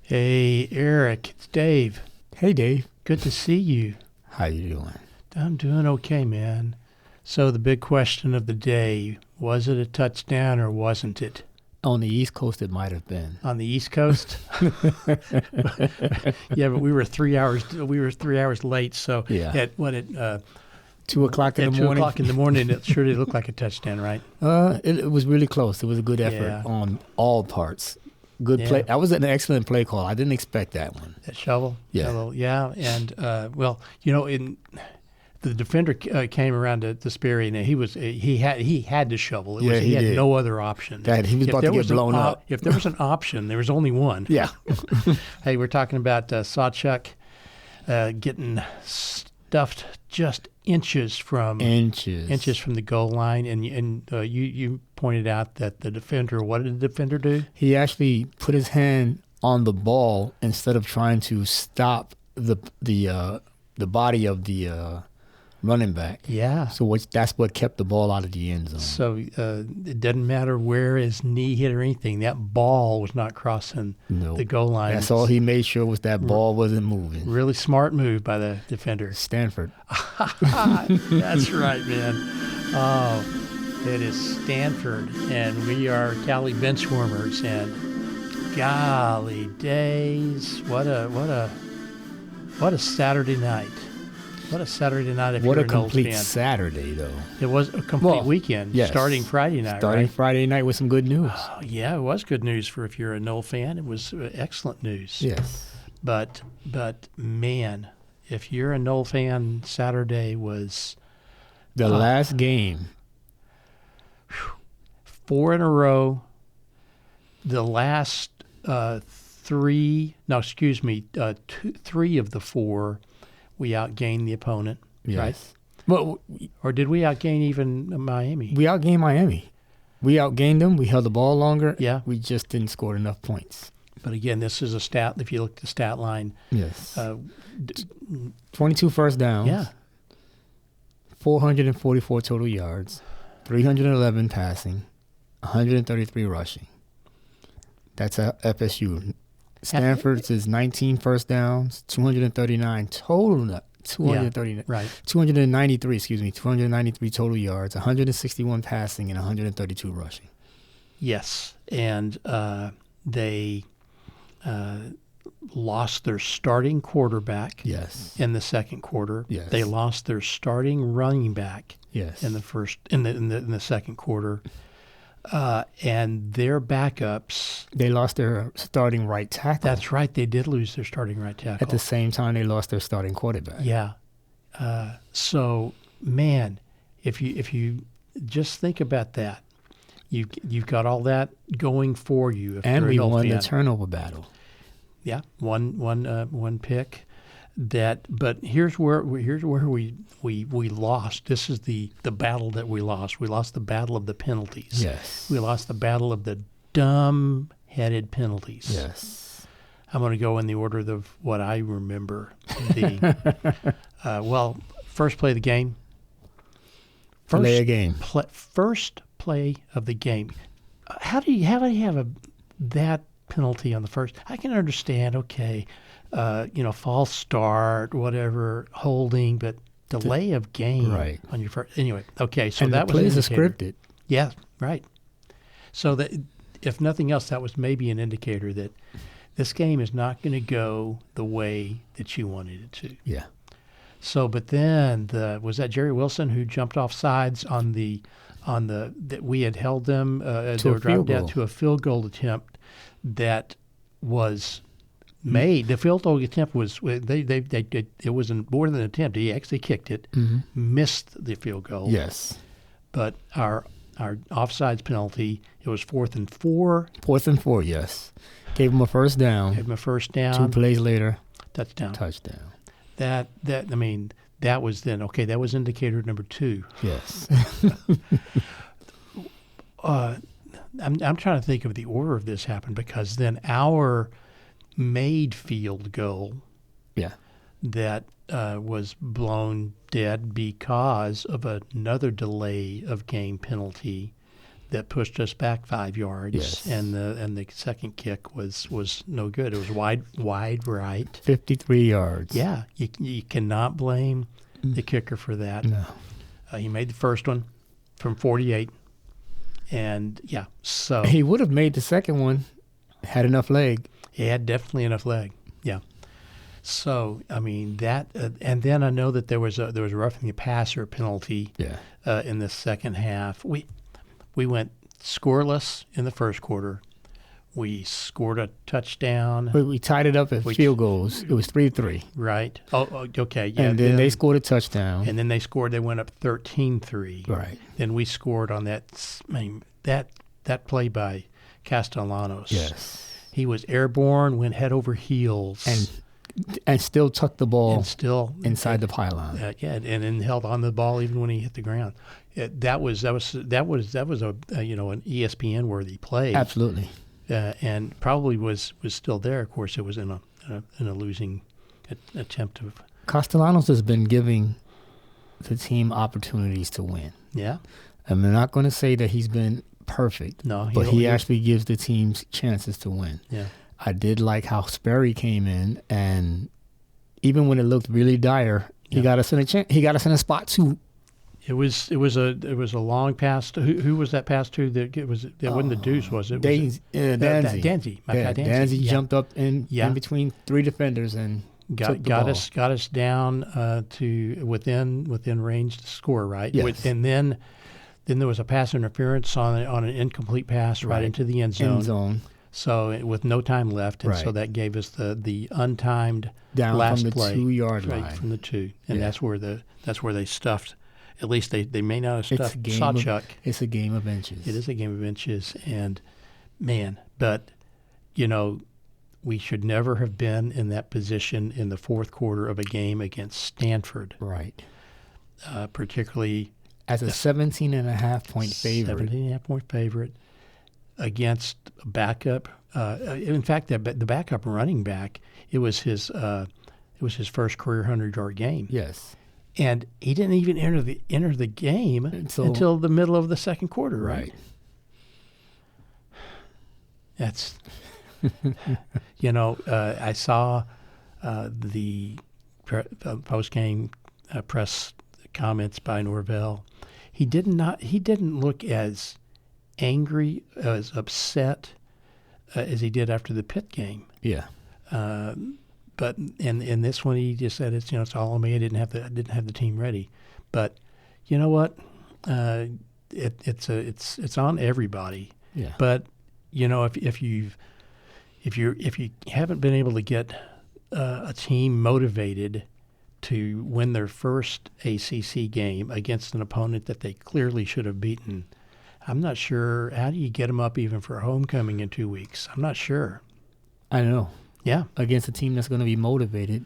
Hey, Eric, it's Dave. Hey, Dave. Good to see you. How you doing? I'm doing okay, man. So the big question of the day, was it a touchdown or wasn't it? On the East Coast, it might have been. On the East Coast? Yeah, but we were 3 hours. We were 3 hours late. So Yeah. at 2 o'clock in the 2 morning. o'clock in the morning, it sure did look like a touchdown, right? It was really close. It was a good effort on all parts. Good play. That was an excellent play call. I didn't expect that one. That shovel? Yeah. Shovel, yeah. And, the defender came around to Sperry, and he had to shovel. He had did. no other option. He was about to get blown up. If there was an option, there was only one. Yeah. Hey, we're talking about Sawchuk getting stuffed just inches from the goal line, and you pointed out that the defender. What did the defender do? He actually put his hand on the ball instead of trying to stop the body of the running back. Yeah. So that's what kept the ball out of the end zone. So it doesn't matter where his knee hit or anything. That ball was not crossing the goal line. That's all he made sure was that ball wasn't moving. Really smart move by the defender. Stanford. That's right, man. Oh, it is Stanford, and we are Cali benchwarmers, and golly days, what a Saturday night. What a Saturday night if you're an Knowles fan. What a complete Saturday, though. It was a complete weekend, yes. Starting Friday night, Starting right? Friday night with some good news. Oh, yeah, it was good news if you're a Knoll fan. It was excellent news. Yes. But man, if you're a Knoll fan, Saturday was... The last game. 4 in a row. The last three of the 4... we outgained the opponent, right? Well, or did we outgain even Miami? We outgained Miami. We outgained them. We held the ball longer. Yeah. We just didn't score enough points. But again, this is a stat. If you look at the stat line. Yes. 22 first downs. Yeah. 444 total yards. 311 passing. 133 rushing. That's FSU. Stanford's is 19 first downs, 239 total, 239, right. 293 total yards, 161 passing, and 132 rushing. Yes, and they lost their starting quarterback. Yes. In the second quarter. Yes. They lost their starting running back. Yes. In the second quarter. And their backups. They lost their starting right tackle. That's right. They did lose their starting right tackle. At the same time, they lost their starting quarterback. Yeah. So, man, if you just think about that, you've got all that going for you. And we won the turnover battle. Yeah, one pick. But here's where we lost. This is the battle that we lost. We lost the battle of the penalties. Yes. We lost the battle of the dumb-headed penalties. Yes. I'm going to go in the order of what I remember. First play of the game. First play of the game. How do you have that penalty on the first? I can understand. Okay. False start, whatever, holding, but delay of game on your first. Anyway, okay, so and that the was plays are scripted. Yeah, right. So that, if nothing else, that was maybe an indicator that this game is not going to go the way that you wanted it to. Yeah. So, but then was that Jerry Wilson who jumped off sides on the that we had held them they were driving down to a field goal attempt that was made. The field goal attempt was it wasn't more than an attempt. He actually kicked it, missed the field goal. Yes. But our offsides penalty, it was 4th and 4. 4th and 4, yes. Gave him a first down. 2 plays later, touchdown. That was then okay. That was indicator number 2. Yes. I'm trying to think of the order of this happened, because then our made field goal that was blown dead because of another delay of game penalty that pushed us back 5 yards. Yes. And the second kick was no good. It was wide right. 53 yards. Yeah, you cannot blame the kicker for that. No. He made the first one from 48, and yeah, so he would have made the second one, had enough leg. He had definitely enough leg. Yeah. So I mean that, and then I know that there was a roughing the passer penalty. Yeah. In the second half, we went scoreless in the first quarter. We scored a touchdown. We tied it up at field goals. It was 3-3. Right. Oh, okay. Yeah. And then they scored a touchdown. And then they scored. They went up 13-3. Right. Then we scored on that. I mean, that play by Castellanos. Yes. He was airborne, went head over heels, and still tucked the ball and still inside the pylon. Yeah, and then held on the ball even when he hit the ground. That was a an ESPN worthy play. Absolutely. And probably was still there. Of course, it was in a losing attempt of. Castellanos has been giving the team opportunities to win. Yeah. I'm not going to say that he's been perfect. No, but he actually gives the teams chances to win. Yeah. I did like how Sperry came in, and even when it looked really dire, he got us in a chance. He got us in a spot too. It was a long pass. Who was that pass to? It wasn't the Deuce, was it? Danzy. Danzy jumped up in between three defenders and got us down to within range to score. Right. Yes. And then there was a pass interference on an incomplete pass right into the end zone. So with no time left, and so that gave us the untimed down last from the play 2-yard line. Right from the 2, and that's where they stuffed. At least they may not have stuffed Sawchuk. It's a game of inches. It is a game of inches, and man, but we should never have been in that position in the fourth quarter of a game against Stanford. Right. Particularly as a 17.5-point favorite. 17.5-point favorite against a backup. In fact, the backup running back, it was his first career 100-yard game. Yes. And he didn't even enter the game until the middle of the second quarter, right? That's, I saw the post-game press comments by Norvell. He didn't look as angry, as upset as he did after the Pitt game. Yeah. But in this one, he just said it's all on me. I didn't have the team ready. But you know what? It's on everybody. Yeah. But if you haven't been able to get a team motivated to win their first ACC game against an opponent that they clearly should have beaten, I'm not sure. How do you get them up even for homecoming in 2 weeks? I'm not sure. I know. Yeah. Against a team that's going to be motivated.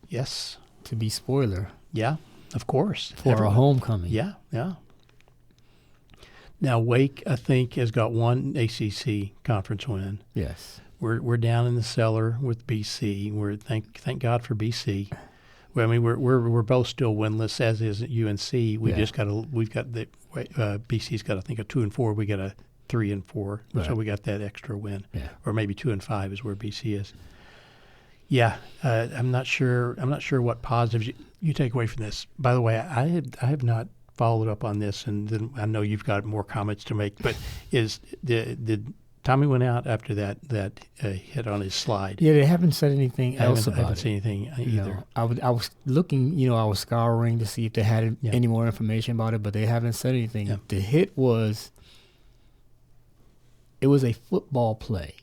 Yes. To be spoiler. Yeah, of course. For a homecoming. Yeah, yeah. Now, Wake, I think, has got one ACC conference win. Yes. We're down in the cellar with BC. Thank God for BC. Well, I mean, we're both still winless, as is UNC. BC's got, I think, a 2-4. We got a 3-4. Right. So we got that extra win. Yeah. Or maybe 2-5 is where BC is. Yeah, I'm not sure what positives you take away from this. By the way, I have not followed up on this, and then I know you've got more comments to make. But did Tommy went out after that hit on his slide? Yeah, they haven't said anything else about it. I haven't seen anything either. I was looking, I was scouring to see if they had any more information about it, but they haven't said anything. Yeah. The hit was a football play.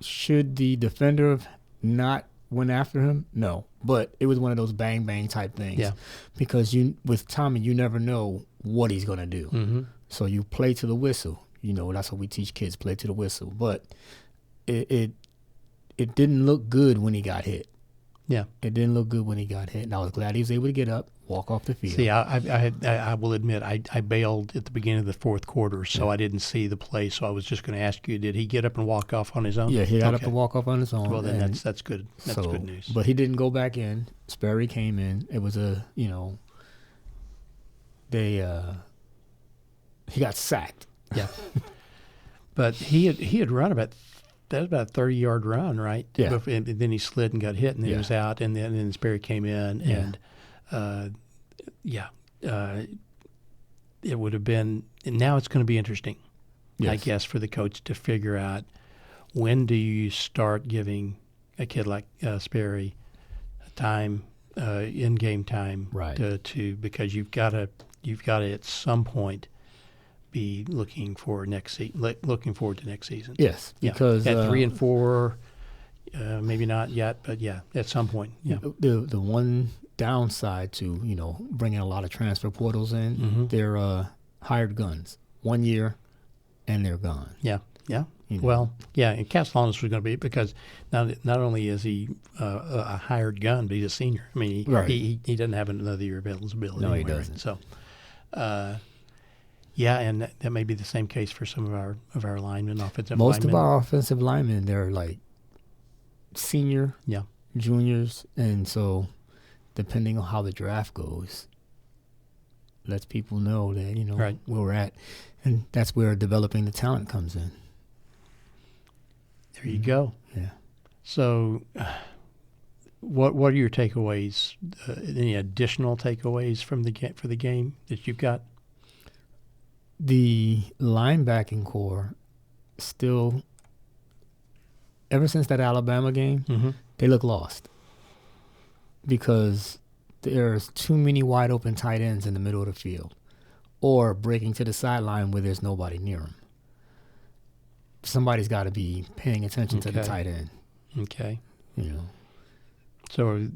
Should the defender have not went after him? No, but it was one of those bang bang type things. Yeah. Because with Tommy, you never know what he's gonna do. Mm-hmm. So you play to the whistle. That's what we teach kids: play to the whistle. But it didn't look good when he got hit. Yeah, it didn't look good when he got hit, and I was glad he was able to get up, walk off the field. See, I will admit I bailed at the beginning of the fourth quarter, so I didn't see the play. So I was just going to ask you: did he get up and walk off on his own? Yeah, he got up and walk off on his own. Well, then that's good. That's good news. But he didn't go back in. Sperry came in. It was he got sacked. Yeah. But he had run about 30-yard run, right? Yeah. And then he slid and got hit, and then he was out, and then Sperry came in, and it would have been. And now it's going to be interesting, I guess, for the coach to figure out when do you start giving a kid like Sperry time, in-game time, right? Because you've got to at some point be looking forward to next season. Yes, because at 3 and 4, maybe not yet, but at some point. Yeah. The one downside to bringing a lot of transfer portals in, they're hired guns. 1 year, and they're gone. Yeah. Yeah. Well, and Castellanos was going to be, because not only is he a hired gun, but he's a senior. I mean, he doesn't have another year of eligibility. No, anyway, he doesn't. Right? So, and that may be the same case for some of our linemen, offensive linemen. Most of our offensive linemen, they're like senior, juniors, and so depending on how the draft goes, lets people know that where we're at, and that's where developing the talent comes in. There you go. Yeah. So, what are your takeaways? Any additional takeaways from for the game that you've got? The linebacking core still, ever since that Alabama game, they look lost because there's too many wide open tight ends in the middle of the field, or breaking to the sideline where there's nobody near them. Somebody's got to be paying attention to the tight end. Okay. So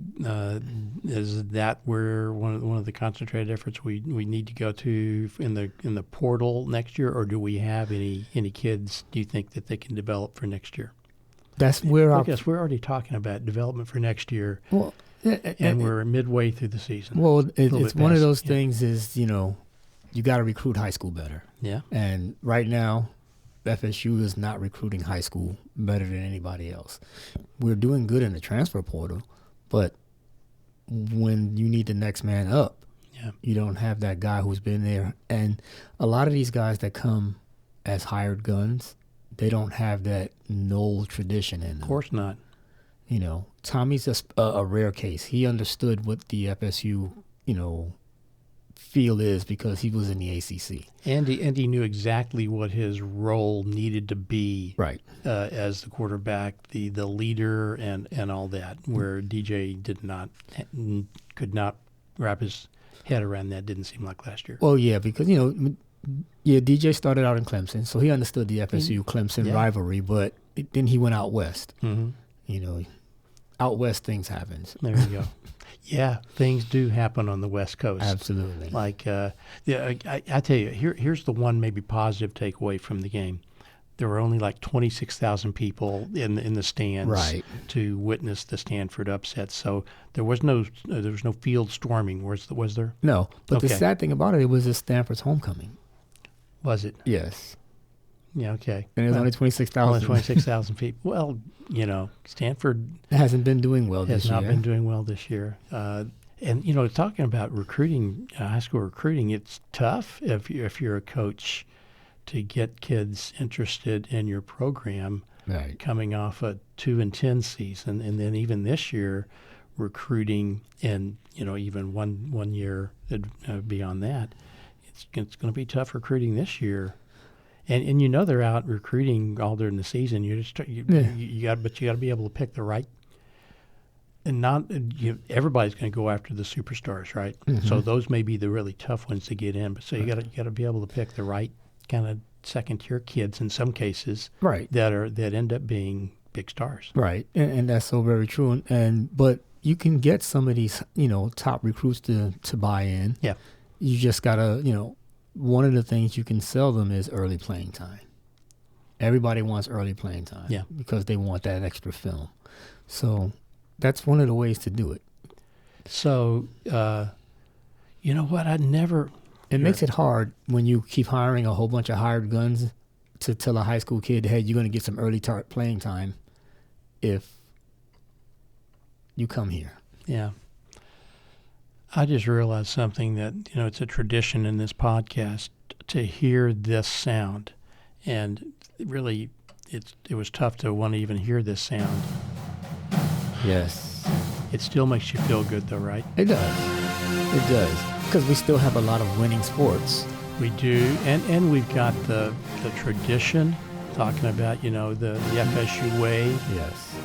is that where one of the concentrated efforts we need to go to in the portal next year, or do we have any kids, do you think, that they can develop for next year? That's where I guess we're already talking about development for next year. Well, and we're midway through the season. Well, it's one of those things is, you got to recruit high school better. Yeah. And right now, FSU is not recruiting high school better than anybody else. We're doing good in the transfer portal, but when you need the next man up, you don't have that guy who's been there. And a lot of these guys that come as hired guns, they don't have that Knoll tradition in them. Of course not. Tommy's a rare case. He understood what the FSU, feel is because he was in the ACC. And he knew exactly what his role needed to be. Right. As the quarterback, the leader, and all that. Where DJ could not wrap his head around that. Didn't seem like last year. Well, yeah, because DJ started out in Clemson, so he understood the FSU Clemson rivalry. But then he went out west. Out west, things happen. There you go. Yeah, things do happen on the West Coast. Absolutely. Like, I tell you, here's the one maybe positive takeaway from the game. There were only like 26,000 people in the stands to witness the Stanford upset. So there was no field storming. Was there? No, but the sad thing about it was Stanford's homecoming. Was it? Yes. Yeah. Okay. And it was only 26,000. Only 26,000 people. Well, Stanford hasn't been doing well this year. Has not been doing well this year. And talking about recruiting, high school recruiting, it's tough if you're a coach to get kids interested in your program. Right. Coming off a 2-10 season, and then even this year, recruiting, and even one year beyond that, it's going to be tough recruiting this year. And they're out recruiting all during the season. You got to be able to pick the right. And not everybody's going to go after the superstars, right? So those may be the really tough ones to get in. But so you got to be able to pick the right kind of second tier kids in some cases, right? That end up being big stars, right? And that's so very true. But you can get some of these top recruits to buy in. Yeah, you just gotta one of the things you can sell them is early playing time. Everybody wants early playing time because they want that extra film. So that's one of the ways to do it. So, you know what? It makes it hard when you keep hiring a whole bunch of hired guns to tell a high school kid, hey, you're going to get some early playing time if you come here. Yeah. I just realized something that, it's a tradition in this podcast to hear this sound. And really, it was tough to want to even hear this sound. Yes. It still makes you feel good, though, right? It does. It does. Because we still have a lot of winning sports. We do. And we've got the tradition, talking about, the FSU way. Yes.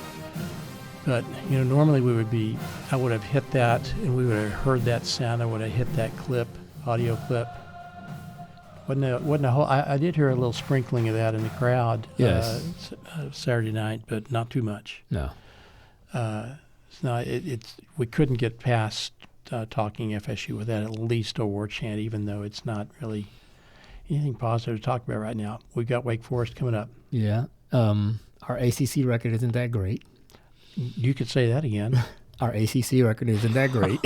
But, normally I would have hit that, and we would have heard that sound. I would have hit that audio clip. Wasn't a whole, I did hear a little sprinkling of that in the crowd. Yes. Saturday night, but not too much. No. We couldn't get past talking FSU without at least a war chant, even though it's not really anything positive to talk about right now. We've got Wake Forest coming up. Yeah. Our ACC record isn't that great. You could say that again. Our ACC record isn't that great.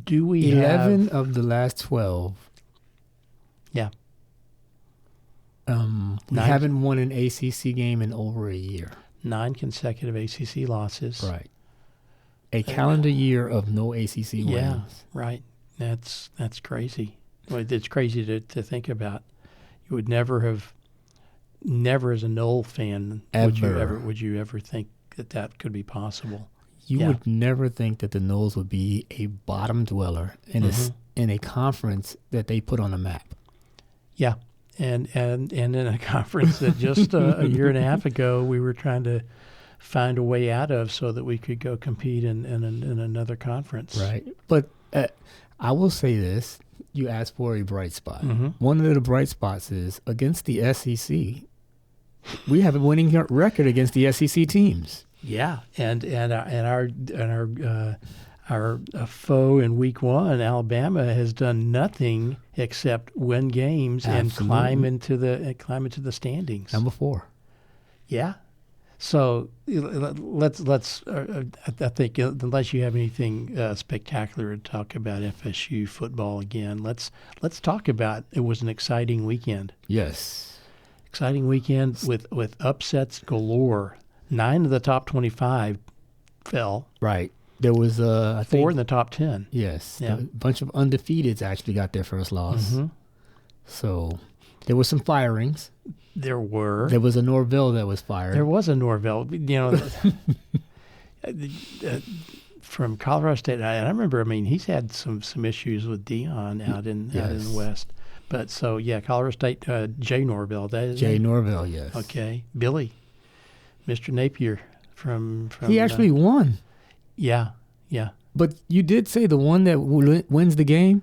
Do we 11 of the last 12? Yeah. We haven't won an ACC game in over a year. 9 consecutive ACC losses. Right. A calendar year of no ACC wins. Yeah, right. That's crazy. Well, it's crazy to think about. You would never as a Noel fan, would you ever think that could be possible? You would never think that the Noles would be a bottom dweller in a conference that they put on a map. Yeah, and in a conference that just a year and a half ago we were trying to find a way out of so that we could go compete in another conference. Right, but I will say this. You asked for a bright spot. Mm-hmm. One of the bright spots is against the SEC. We have a winning record against the SEC teams. Yeah, and our foe in Week 1, Alabama, has done nothing except win games and climb into the standings. Number 4. Yeah. So let's. I think unless you have anything spectacular to talk about FSU football again, let's talk about. It was an exciting weekend. Yes. Exciting weekend with upsets galore. 9 of the top 25 fell. Right. There was I 4 think, in the top 10. Yes. Yeah. A bunch of undefeateds actually got their first loss. Mm-hmm. So there were some firings. There were. There was a Norvell that was fired. There was a Norvell. From Colorado State. And I remember, he's had some issues with Dion out in the West. But so, yeah, Colorado State, Jay Norvell. Jay Norvell, yes. Okay. Billy, Mr. Napier from he actually won. Yeah. But you did say the one that wins the game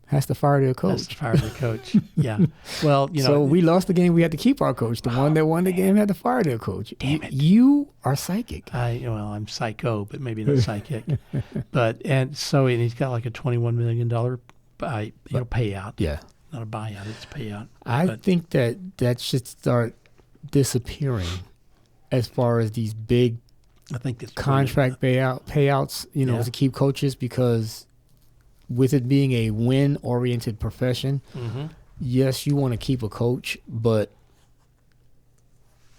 has to fire their coach. Has to fire their coach, yeah. Well, So we lost the game. We had to keep our coach. The one that won the game had to fire their coach. Damn it. You are psychic. I'm psycho, but maybe not psychic. And he's got like a $21 million payout. Yeah. Not a buyout, it's a payout. I think that should start disappearing as far as these big contract payouts, to keep coaches, because with it being a win-oriented profession, yes, you want to keep a coach, but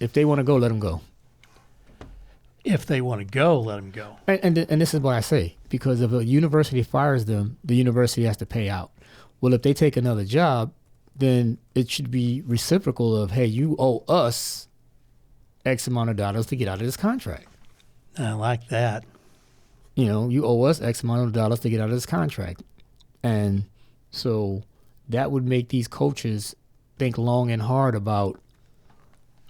if they want to go, let them go. If they want to go, let them go. And this is what I say, because if a university fires them, the university has to pay out. Well, if they take another job, then it should be reciprocal of, hey, you owe us X amount of dollars to get out of this contract. I like that. You owe us X amount of dollars to get out of this contract. And so that would make these coaches think long and hard about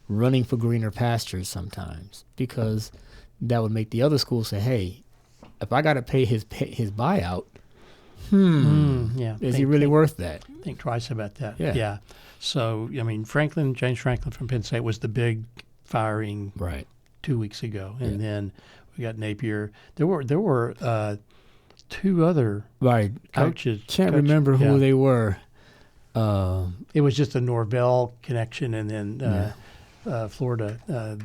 running for greener pastures sometimes, because that would make the other school say, hey, if I got to pay his buyout, is he really worth that? Think twice about that. Yeah. So, James Franklin from Penn State was the big firing 2 weeks ago. And then we got Napier. There were 2 other coaches. I can't remember who they were. It was just a Norvell connection, and then Florida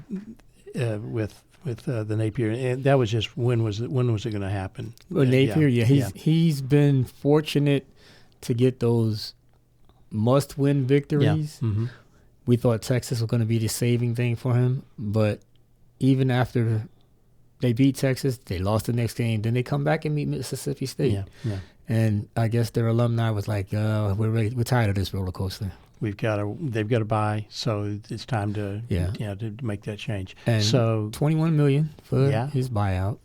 with the Napier, and that was just when was it going to happen? Well, Napier, he's been fortunate to get those must-win victories. Yeah. Mm-hmm. We thought Texas was going to be the saving thing for him, but even after they beat Texas. They lost the next game. Then they come back and meet Mississippi State. Yeah. And I guess their alumni was like, we're tired of this roller coaster. They've got to buy, so it's time to to make that change. And so $21 million for his buyout.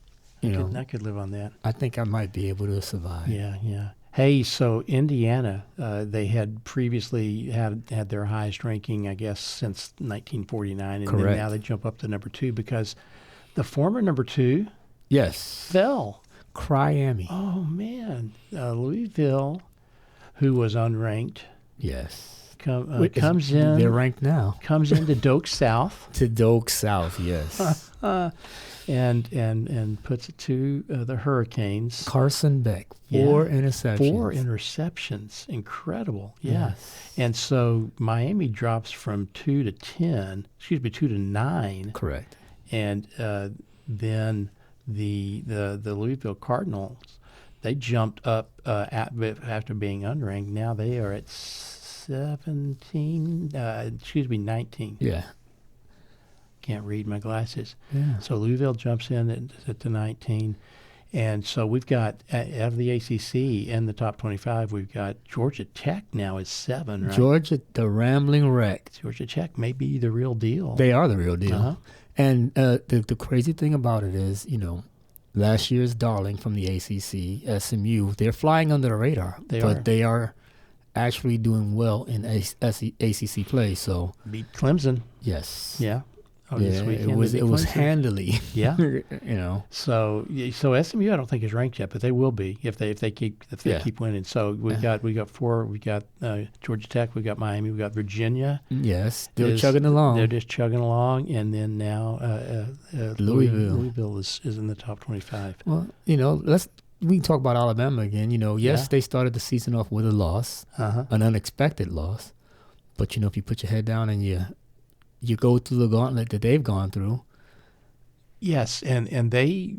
I could live on that. I think I might be able to survive. Yeah. Hey, so Indiana, they had previously had their highest ranking, I guess, since 1949, and Correct. then now they jump up to number 2 because the former number 2 fell. Cryammy. Oh man, Louisville, who was unranked, comes in. They're ranked now. Comes into Doak South. To Doak South, yes. And puts it to the Hurricanes. Carson Beck, 4 interceptions. 4 interceptions, incredible. Yeah. Yes. And so Miami drops from 2 to 9. Correct. And then the Louisville Cardinals, they jumped up after being unranked. Now they are at 19. Yeah. Can't read my glasses. Yeah. So Louisville jumps in at 19. And so we've got, out of the ACC in the top 25, we've got Georgia Tech now is 7, right? Georgia, the Rambling Wreck. Georgia Tech may be the real deal. They are the real deal. Uh-huh. And the crazy thing about it is, last year's darling from the ACC, SMU, they're flying under the radar. They are actually doing well in ACC play. So beat Clemson. Yes. Yeah. This weekend, it was handily. Yeah. So SMU I don't think is ranked yet, but they will be if they keep winning. So we got 4. We got Georgia Tech. We got Miami. We got Virginia. Yes, they're chugging along. They're just chugging along, and then now Louisville is in the top 25. Well, we can talk about Alabama again. They started the season off with a loss, an unexpected loss, but if you put your head down and you go through the gauntlet that they've gone through. Yes, and they,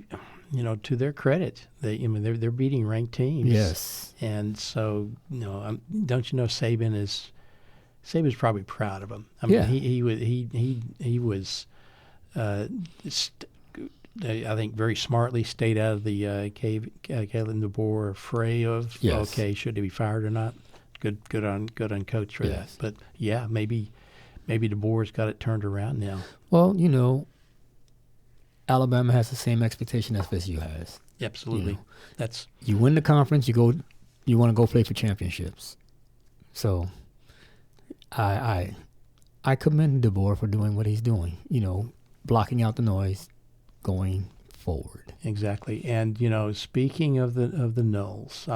to their credit, they're beating ranked teams. Yes, and so don't you know Saban's probably proud of them. I mean, he was, I think very smartly stayed out of the Kalen DeBoer fray of should he be fired or not. Good on coach for that. But maybe DeBoer's got it turned around now. Well, Alabama has the same expectation as FSU has. Absolutely. You win the conference, you want to go play for championships. So I commend DeBoer for doing what he's doing, blocking out the noise, going forward. Exactly. And speaking of the Noles,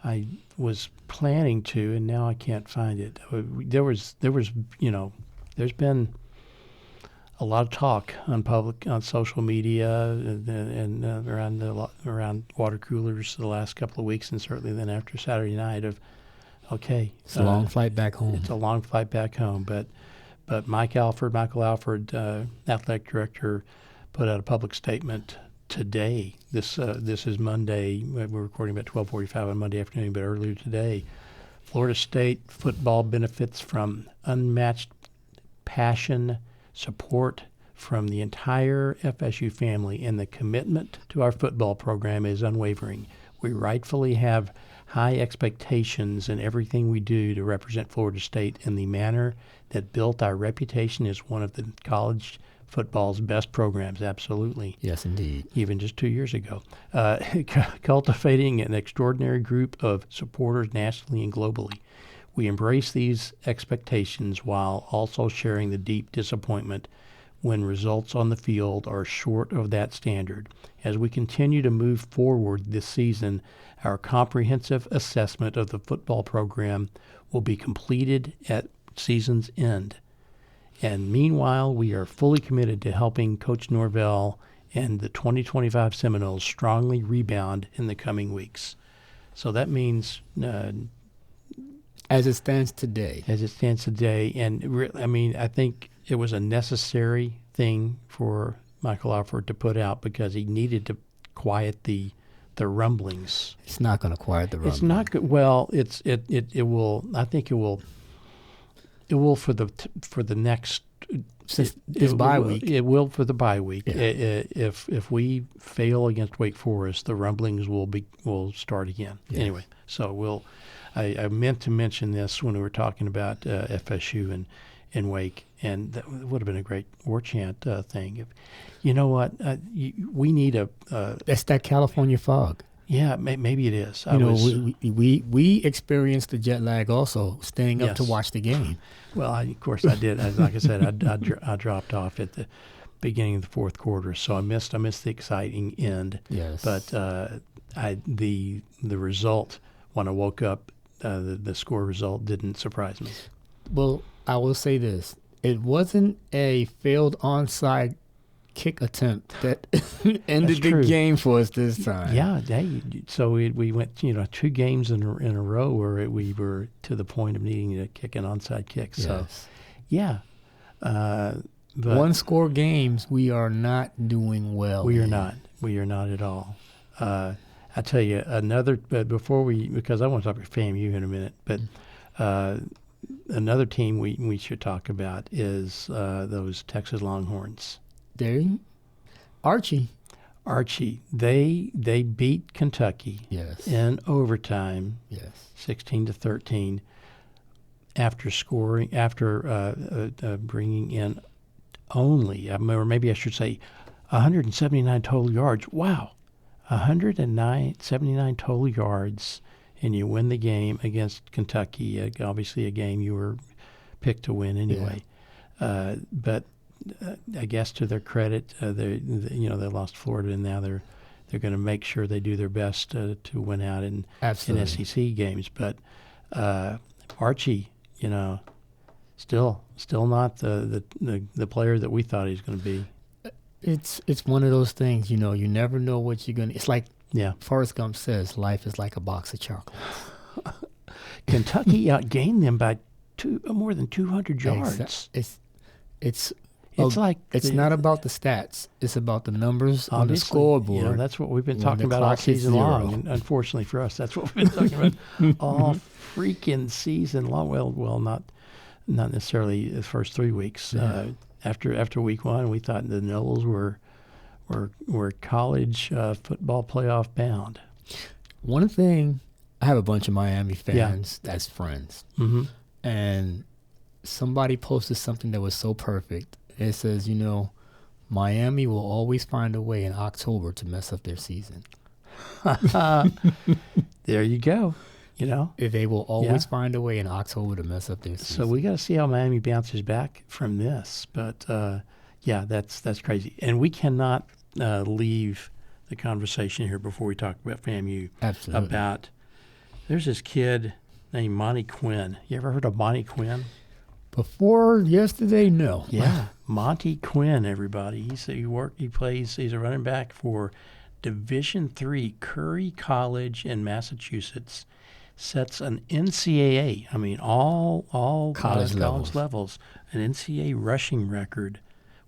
I was planning to, and now I can't find it. There was there's been a lot of talk on social media and around water coolers the last couple of weeks, and certainly then after Saturday night of, it's a long flight back home. It's a long flight back home, but Michael Alford, athletic director, put out a public statement today. This is Monday. We're recording about 12:45 on Monday afternoon, but earlier today, Florida State football benefits from unmatched passion, support from the entire FSU family, and the commitment to our football program is unwavering. We rightfully have high expectations in everything we do to represent Florida State in the manner that built our reputation as one of the college football's best programs. Absolutely. Yes, indeed. Even just 2 years ago. Cultivating an extraordinary group of supporters nationally and globally. We embrace these expectations while also sharing the deep disappointment when results on the field are short of that standard. As we continue to move forward this season, our comprehensive assessment of the football program will be completed at season's end. And meanwhile, we are fully committed to helping Coach Norvell and the 2025 Seminoles strongly rebound in the coming weeks. So that means... as it stands today. And I think it was a necessary thing for Michael Alford to put out because he needed to quiet the rumblings. It's not going to quiet the rumblings. It's not good. Well, it will. I think it will. It will for the next Since this bye week. It will for the bye week. Yeah. If we fail against Wake Forest, the rumblings will start again. Yes. Anyway, so I meant to mention this when we were talking about FSU and Wake, and that would have been a great war chant thing. You know what? We need That's that California fog. Yeah, maybe it is. We experienced the jet lag also, staying up to watch the game. Well, of course I did. Like I said, I dropped off at the beginning of the fourth quarter, so I missed the exciting end. Yes. But the result when I woke up, the score result didn't surprise me. Well, I will say this: it wasn't a failed onside kick attempt that ended the game for us this time. Yeah, so we went 2 games in a row where we were to the point of needing to kick an onside kick. So yes. But one score games we are not doing well. We are not at all. I tell you another, but because I want to talk about FAMU in a minute, but another team we should talk about is those Texas Longhorns. Archie, they beat Kentucky in overtime, 16-13, after bringing in only, or maybe I should say, 179 total yards. Wow, 179 total yards, and you win the game against Kentucky. Obviously, a game you were picked to win anyway, but. I guess to their credit, they lost Florida, and now they're going to make sure they do their best to win out in SEC games. But Archie, still not the player that we thought he was going to be. It's one of those things, you never know what you're going to. It's like Forrest Gump says, life is like a box of chocolates. Kentucky outgained them by more than 200 yards. It's not about the stats. It's about the numbers on the scoreboard. That's what we've been talking about all season long. And unfortunately for us, that's what we've been talking about all freaking season long. Well, not necessarily the first 3 weeks. After week 1, we thought the Noles were college football playoff bound. One thing, I have a bunch of Miami fans as friends, and somebody posted something that was so perfect. It says, Miami will always find a way in October to mess up their season. There you go. They will always find a way in October to mess up their season. So we got to see how Miami bounces back from this. But that's crazy. And we cannot leave the conversation here before we talk about FAMU. Absolutely. There's this kid named Monty Quinn. You ever heard of Monty Quinn? Before yesterday, no. Yeah, Monty Quinn, everybody. He's a running back for Division III Curry College in Massachusetts. Sets an NCAA, all college levels, an NCAA rushing record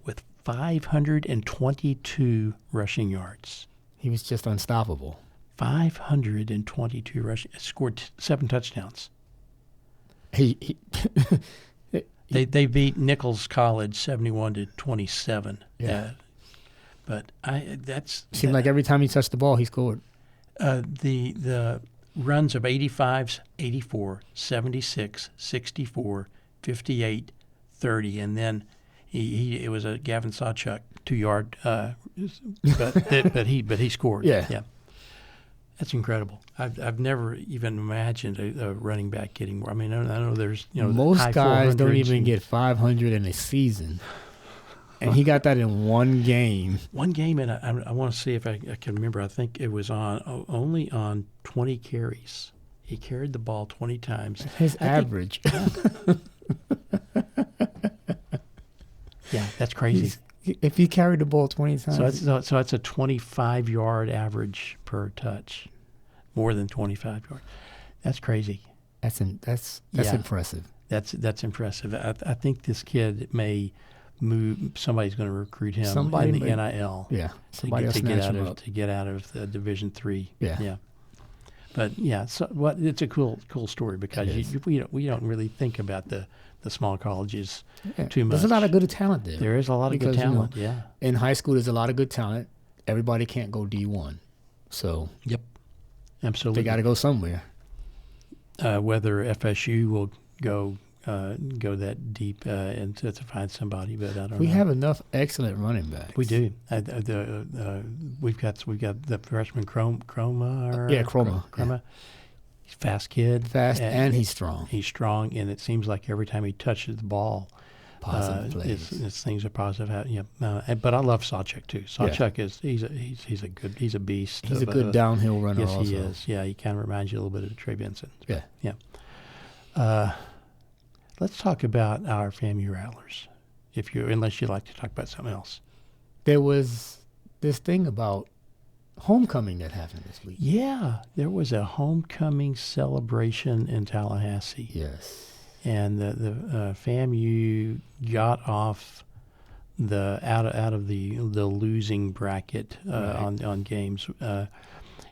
with 522 rushing yards. He was just unstoppable. 522 rushing, scored 7 touchdowns. They beat Nichols College 71-27. Yeah. But seemed like every time he touched the ball, he scored. The runs of 85s, 84, 76, 64, 58, 30, and then it was a Gavin Sawchuk 2-yard, but he scored. Yeah. That's incredible. I've never even imagined a running back getting more. I know there's most guys don't even get 500 in a season, and he got that in one game. And I want to see if I can remember. I think it was only on 20 carries. He carried the ball 20 times. His average. Yeah, that's crazy. If he carried the ball 20 times. So that's a 25-yard average per touch, more than 25 yards. That's crazy. That's impressive. That's impressive. I think this kid may move. Somebody's going to recruit him in the NIL. Yeah, somebody else snatch him up to get out of the Division III. Yeah. But yeah, so it's a cool story because we don't really think about the small colleges too much. There's a lot of good talent there. There is a lot of good talent. In high school, there's a lot of good talent. Everybody can't go D1, so yep, absolutely. They got to go somewhere. Whether FSU will go that deep and to find somebody, but I don't know. We have enough excellent running backs. We do. We've got the freshman Chroma. Chroma. He's a fast kid. And he's strong. He's strong, and it seems like every time he touches the ball, positive plays. Things are positive. But I love Sawchuk too. Sawchuk he's a beast. He's a good downhill runner. Yes, also. He is. Yeah, he kind of reminds you a little bit of Trey Benson. Yeah. Let's talk about our FAMU Rattlers, unless you'd like to talk about something else. There was this thing about homecoming that happened this week. Yeah, there was a homecoming celebration in Tallahassee. Yes. And the FAMU got off out of the losing bracket on games,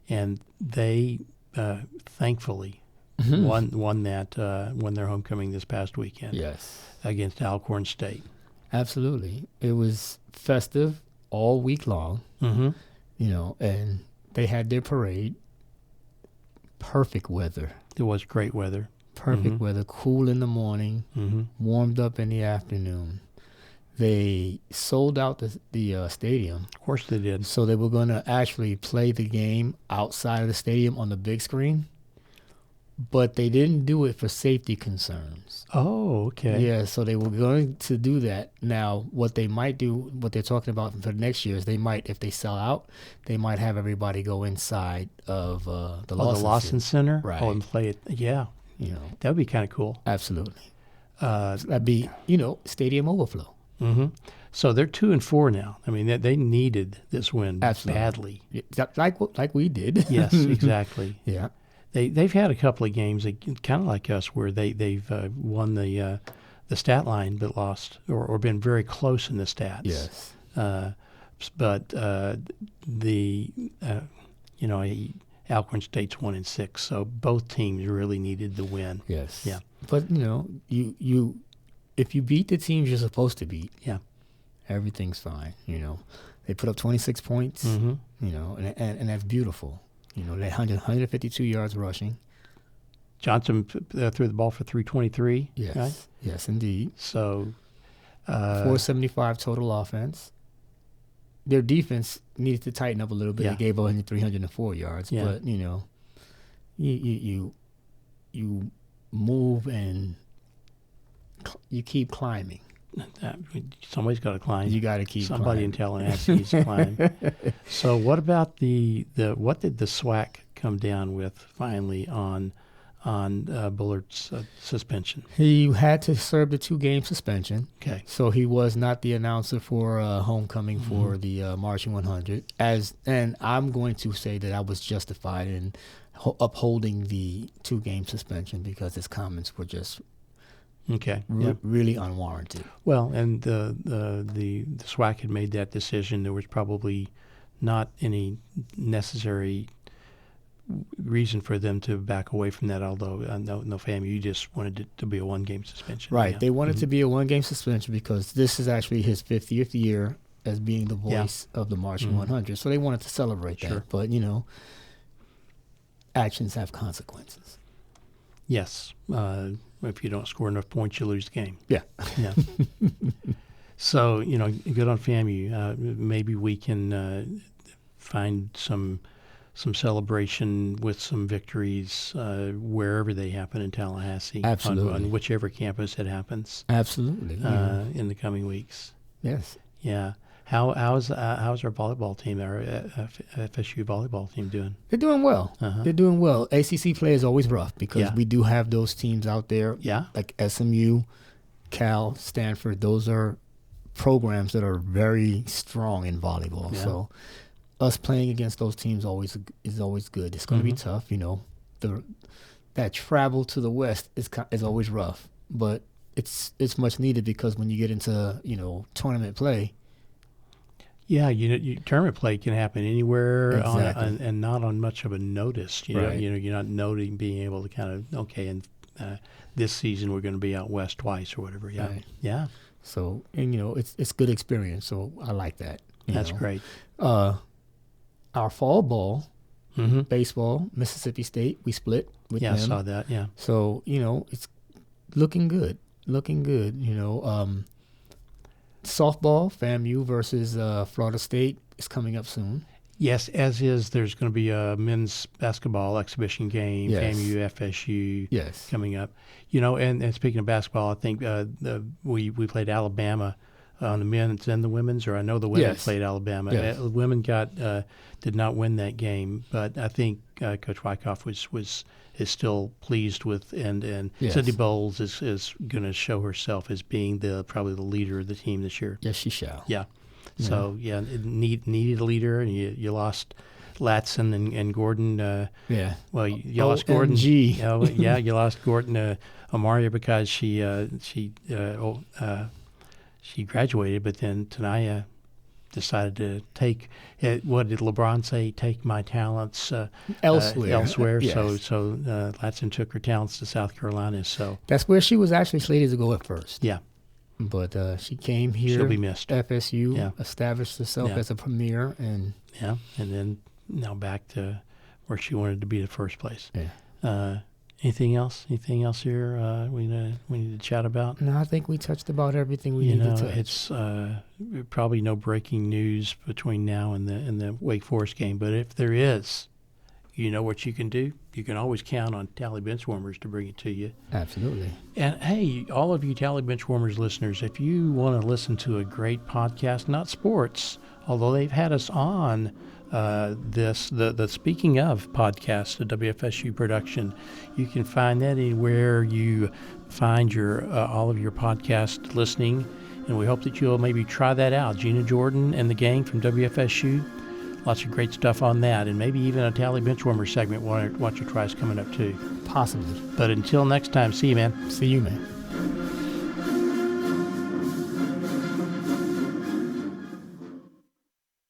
and they thankfully won their homecoming this past weekend. Yes, against Alcorn State. Absolutely, it was festive all week long. And they had their parade. Perfect weather. It was great weather. Perfect weather, cool in the morning, warmed up in the afternoon. They sold out the stadium. Of course they did. So they were going to actually play the game outside of the stadium on the big screen, but they didn't do it for safety concerns. Oh, okay. Yeah, so they were going to do that. Now, what they might do, what they're talking about for next year is they might, if they sell out, they might have everybody go inside of the Lawson Center. Right. And play it. Yeah. That would be kind of cool. Absolutely. That'd be, stadium overflow. So they're 2-4 now. I mean, they needed this win badly. Like we did. Yes, exactly. Yeah. They've had a couple of games, kind of like us, where they've won the stat line but lost or been very close in the stats. Yes. But Alcorn State's 1-6, so both teams really needed the win. Yes. Yeah. But you if you beat the teams you're supposed to beat, everything's fine. They put up 26 points. And that's beautiful. They had 152 yards rushing. Johnson threw the ball for 323. Yes. Right? Yes, indeed. So 475 total offense. Their defense needed to tighten up a little bit. They gave only 304 yards, but you move and you keep climbing. Somebody's got to climb. You got to keep somebody climbing. in Tallahassee needs to climb. So what about what did the SWAC come down with finally on Bullard's suspension? He had to serve the 2-game suspension. Okay. So he was not the announcer for homecoming for the Marching 100. And I'm going to say that I was justified in upholding the 2-game suspension because his comments were just really unwarranted. Well, and the SWAC had made that decision. There was probably not any necessary reason for them to back away from that, although no FAMU just wanted it to be a 1-game suspension. Right. They wanted to be a 1-game suspension because this is actually his 50th year as being the voice of the Marching 100. So they wanted to celebrate that. But, actions have consequences. Yes. If you don't score enough points, you lose the game. Yeah. Yeah. So, good on FAMU. Maybe we can find some celebration with some victories wherever they happen in Tallahassee. Absolutely. On whichever campus it happens. Absolutely. In the coming weeks. Yes. Yeah. How's our volleyball team, our FSU volleyball team doing? They're doing well. They're doing well. ACC play is always rough because we do have those teams out there. Yeah. Like SMU, Cal, Stanford. Those are programs that are very strong in volleyball. Yeah. So us playing against those teams is always good. It's going to be tough. That travel to the West is always rough, but it's much needed because when you get into tournament play, Yeah, tournament play can happen anywhere Exactly. and not on much of a notice. Right. You're not noting being able to kind of, okay, and this season we're going to be out west twice or whatever. Yeah, Right. yeah. So, and it's good experience. So I like that. That's great. Our fall ball, Mm-hmm. baseball, Mississippi State, we split with them. I saw that. Yeah. So it's looking good. Softball, FAMU versus Florida State is coming up soon. Yes, as is. There's going to be a men's basketball exhibition game, Yes. FAMU, FSU, Yes. coming up. And speaking of basketball, I think we played Alabama on the men's and the women's, or I know the women Yes. played Alabama. Yes. The women did not win that game, but I think Coach Wyckoff is still pleased with, and Yes. Cindy Bowles is going to show herself as being probably the leader of the team this year. Yes, she shall. Yeah. So needed a leader, and you lost Latson and Gordon. Yeah. Well, you lost Gordon. OMG. You lost Gordon Amaria because she graduated, but then Tanaya decided to take what did LeBron say? Take my talents elsewhere. Yes. So Latson took her talents to South Carolina. So That's where she was actually slated to go at first. yeah, But she came here. she'll be missed. FSU Yeah. established herself Yeah. as a premier, and Yeah, and then now back to where she wanted to be in the first place. yeah. Anything else? Anything else here we need to chat about? No, I think we touched about everything we needed to touch. It's probably no breaking news between now and the Wake Forest game, but if there is, you know what you can do? You can always count on Tally Benchwarmers to bring it to you. Absolutely. And hey, all of you Tally Benchwarmers listeners, if you want to listen to a great podcast, not sports, although they've had us on the Speaking Of podcast, the WFSU production, you can find that anywhere you find your all of your podcast listening, and we hope that you'll maybe try that out. Gina Jordan and the gang from WFSU, lots of great stuff on that, and maybe even a Tally Benchwarmer segment. Want you try is coming up too. Possibly. But until next time, see you, man. See you, man.